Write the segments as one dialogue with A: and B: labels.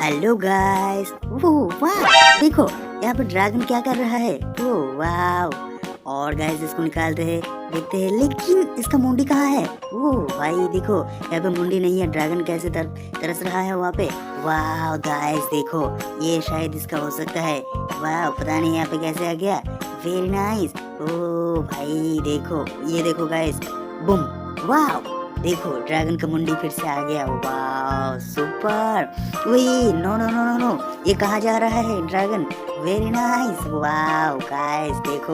A: Hello guys. वाह देखो यहाँ पे ड्रैगन क्या कर रहा है। वाह। और गाइस इसको निकालते हैं, देखते हैं, लेकिन इसका मुंडी कहाँ है। भाई देखो यहाँ पे मुंडी नहीं है। ड्रैगन कैसे तरस रहा है वहाँ पे। वाह गाइस देखो ये शायद इसका हो सकता है। वाह पता नहीं यहाँ पे कैसे आ गया। Very nice. ओ भाई देखो ये देखो गाइस, बूम। वाह देखो ड्रैगन का मुंडी फिर से आ गया। वाह सुपर। वही no no no no no, ये कहाँ जा रहा है ड्रैगन। Very nice. वाह गाइस देखो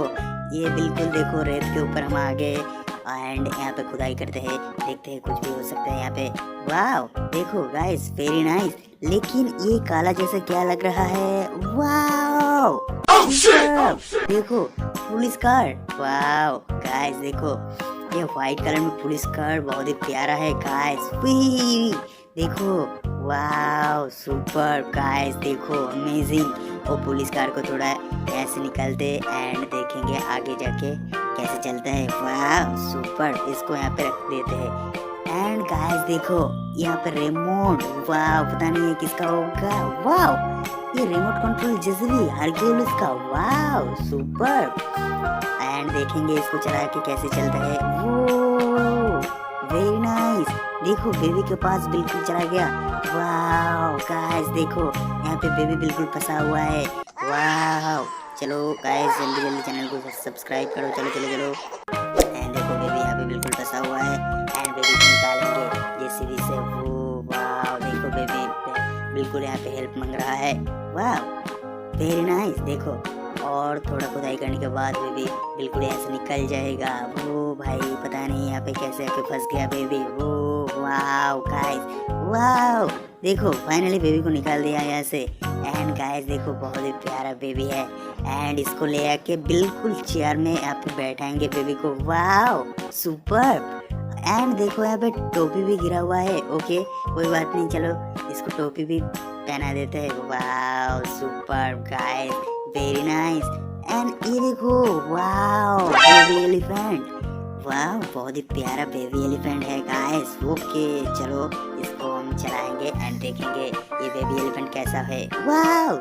A: ये बिल्कुल देखो रेत के ऊपर हम आ गए एंड यहाँ पे खुदाई करते हैं, देखते हैं कुछ भी हो सकता है यहाँ पे। वाह देखो गाइस वेरी नाइस। लेकिन ये काला जैसा क्या लग रहा है। वाह देखो पुलिस कार। वाह गाइस देखो ये व्हाइट कलर में पुलिस कार बहुत ही प्यारा है गाइस। देखो वाह सुपर गाइस देखो अमेजिंग। वो पुलिस कार को थोड़ा ऐसे निकालते एंड देखेंगे आगे जाके कैसे चलता है। वाह सुपर। इसको यहाँ पे रख देते हैं एंड गाइस देखो यहाँ पे रिमोट। वाह पता नहीं है किसका होगा। वाह ये रिमोट कंट्रोल जेसीबी हरक्यूलिस का। वाह सुपर। एंड देखेंगे इसको चला के कैसे चलता है। Very nice. देखो बेबी के पास बिल्कुल चला गया। वाह गाइस देखो यहाँ पे बेबी बिल्कुल फंसा हुआ है। वाह चलो गाइस जल्दी जल्दी चैनल को सब्सक्राइब करो। चलो चलो चलो। एंड देखो बेबी यहाँ पे बिल्कुल फंसा हुआ है एंड बेबी को निकालेंगे जेसीबी से। वाह देखो बेबी बिल्कुल यहाँ पे हेल्प मांग रहा है। वाह वेरी नाइस। देखो और थोड़ा खुदाई करने के बाद बेबी बिल्कुल ऐसे निकल जाएगा। भाई पता नहीं यहाँ पे कैसे आके फंस गया बेबी। वाह गाइस वाह देखो फाइनली बेबी को निकाल दिया यहाँ से। एंड गाइस देखो बहुत ही प्यारा बेबी है एंड इसको ले आके बिल्कुल चेयर में यहाँ पे बैठाएंगे बेबी को। वाह सुपर। एंड देखो यहाँ पे टोपी भी गिरा हुआ है। ओके कोई बात नहीं, चलो इसको टोपी भी पहना देते हैं। वाह super guys very nice. And ये देखो वाह बेबी एलिफेंट। वाह बहुत ही प्यारा बेबी एलिफेंट है गाइस। ओके चलो इसको हम चलाएंगे एंड देखेंगे ये बेबी एलिफेंट कैसा है। वाह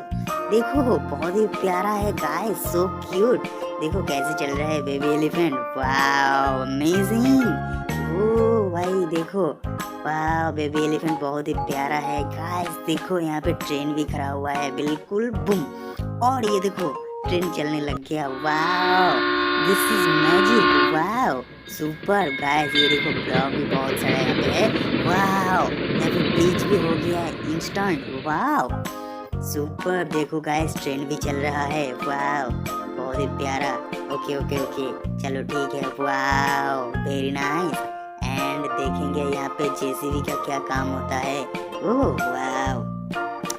A: देखो बहुत ही प्यारा है गाइस, सो क्यूट। देखो कैसे चल रहा है बेबी एलिफेंट। वाह अमेजिंग। भाई देखो वाह बेबी एलिफेंट बहुत ही प्यारा है गाइस। देखो यहाँ पे ट्रेन भी खड़ा हुआ है बिल्कुल बूम। और ये देखो ट्रेन चलने लग गया। वाह दिस इज मैजिक। वाह सुपर गाइस। ये देखो ब्लॉक भी बहुत सारा यहाँ पे है। वाह यहाँ पे बीच भी हो गया है इंस्टेंट। वाह सुपर। देखो गाइस ट्रेन भी चल रहा है। वाह बहुत ही प्यारा। ओके ओके ओके चलो ठीक है। वाह वेरी नाइस। एंड देखेंगे यहाँ पे जेसीबी का क्या काम होता है। वाह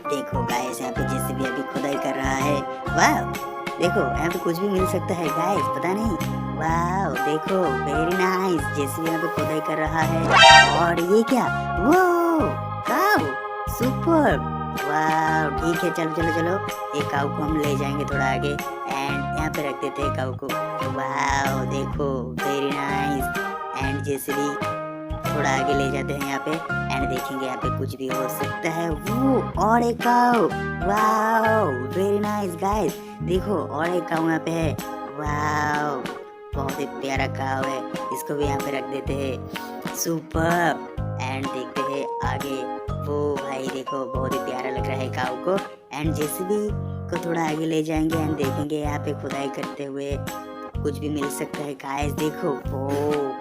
A: देखो गाइस यहाँ पे जेसीबी अभी खुदाई कर रहा है। वाह देखो यहाँ पे कुछ भी मिल सकता है गाइस, पता नहीं। वाह देखो वेरी नाइस। जेसीबी यहाँ पे खुदाई कर रहा है। और ये क्या। काऊ सुपर। वाह ठीक है चलो चलो चलो। एक काऊ को हम ले जाएंगे थोड़ा आगे एंड यहाँ पे रख देते हैं काऊ को। वाह देखो वेरी नाइस। एंड जेसीबी थोड़ा आगे ले जाते हैं यहाँ पे एंड देखेंगे यहाँ पे कुछ भी हो सकता है। और एक काऊ। वाह वेरी नाइस गाइस। देखो और एक काऊ यहाँ पे है। वाह बहुत ही प्यारा काऊ है, इसको भी यहाँ पे रख देते हैं। सुपर। एंड देखते हैं आगे। भाई देखो बहुत ही प्यारा लग रहा है काऊ को। एंड जेसीबी को थोड़ा आगे ले जाएंगे एंड देखेंगे यहाँ पे खुदाई करते हुए कुछ भी मिल सकता है गाइस। देखो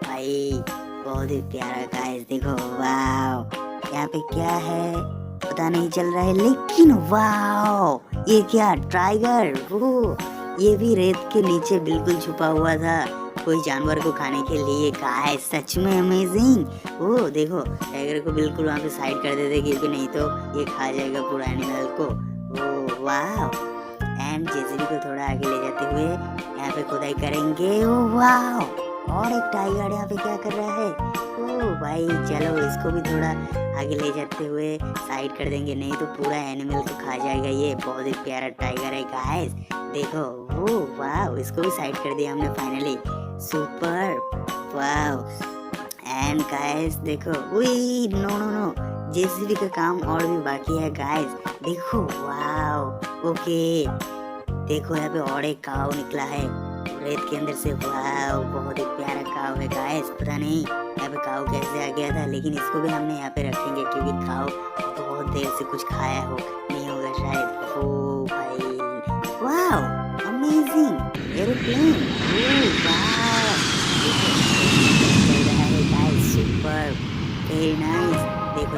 A: भाई बहुत ही प्यारा गाइस। देखो वाह यहाँ पे क्या है पता नहीं चल रहा है, लेकिन वाह ये क्या टाइगर। ये भी रेत के नीचे बिल्कुल छुपा हुआ था कोई जानवर को खाने के लिए। गाइस सच में अमेजिंग। देखो टाइगर को बिल्कुल वहाँ पे साइड कर देते क्योंकि नहीं तो ये खा जाएगा पूरा एनिमल को। वाह। एंड जेसीबी को थोड़ा आगे ले जाते हुए यहाँ पे खुदाई करेंगे। वाह और एक टाइगर यहाँ पे क्या कर रहा है। भाई चलो इसको भी थोड़ा आगे ले जाते हुए साइड कर देंगे, नहीं तो पूरा एनिमल को खा जाएगा। ये बहुत ही प्यारा टाइगर है गाइस। देखो वाह इसको भी साइड कर दिया हमने फाइनली। सुपर। वाह एंड गाइस देखो नो नो नो जेसीबी का काम और भी बाकी है गाइस। देखो वाव। ओके देखो यहाँ पे और एक काव निकला है रेत के अंदर से। वाव बहुत ही प्यारा काव है गाइस। पता नहीं यहाँ पे काव कैसे आ गया था, लेकिन इसको भी हमने यहाँ पे रखेंगे क्योंकि काव बहुत देर से कुछ खाया हो नहीं होगा शायद। ओ भाई वाव अमेजिंग एरोप्लेन। वाव चल रहा है गाइस, सुपर वेरी नाइस।